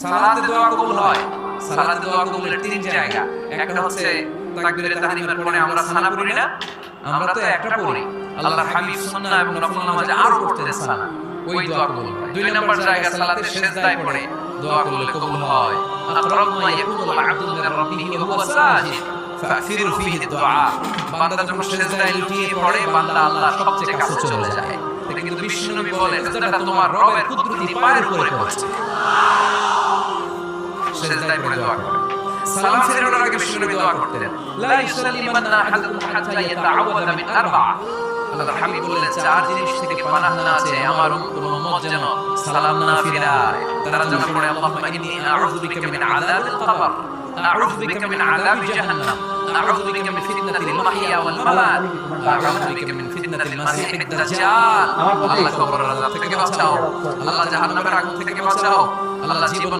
সালাতে দোয়া কবুল হয়। সালাতে দোয়া কবুলের তিন জায়গা। একটা হচ্ছে তাকবীরে তাহরিমের পরে আমরা সানা পড়ি না, আমরা তো একটা পড়ি। আল্লাহর হাবিব সুন্নাহ এবং নফল নামাজে আরো পড়তেন সানা, ওই দোয়া কবুল হয়। দুই নাম্বার জায়গা সালাতে সিজদায় পড়ে দোয়া করলে কবুল হয়। আকরাবু মা ইয়াকুনুল আবদু মিন রাব্বিহি ওয়া হুয়া সাজিদ ফাকসিরু ফীহি দুআ। বান্দা যখন সিজদায় লুটিয়ে পড়ে বান্দা আল্লাহর সবচেয়ে কাছে চলে যায়। এটা কিন্তু বিশ্বনবী বলেন সিজদাটা তোমার রবের কুদরতি পায়ের উপরে পড়েছে। সিজদায় পড়ে দোয়া করে। সালাম ফিরানোর আগে বিশ্বনবী দোয়া করতেন, লা ইউসাল্লিমান্না আহাদুকুম হাত্তা ইয়াতাআওয়াযা মিন আরবা। আল্লাহর হাবিব বললেন চার জিনিস থেকে পানাহ না চেয়ে আমার উম্মত যেন সালাম না ফিরায়। তারা যেন পড়ে আল্লাহুম্মা ইন্নী আউযু বিকা মিন আযাবিল কবর, আউযু বিকা মিন আযাবি জাহান্নাম, আউযু বিকা মিন ফিতনাতিল মাহইয়া ওয়াল মামাত, আউযু বিকা মিন ফিতনাতিল মাসিহিদ দাজ্জাল। আল্লাহ কবরের আযাব থেকে বাঁচাও, আল্লাহ জাহান্নামের আগুন থেকে বাঁচাও, আল্লাহ জীবন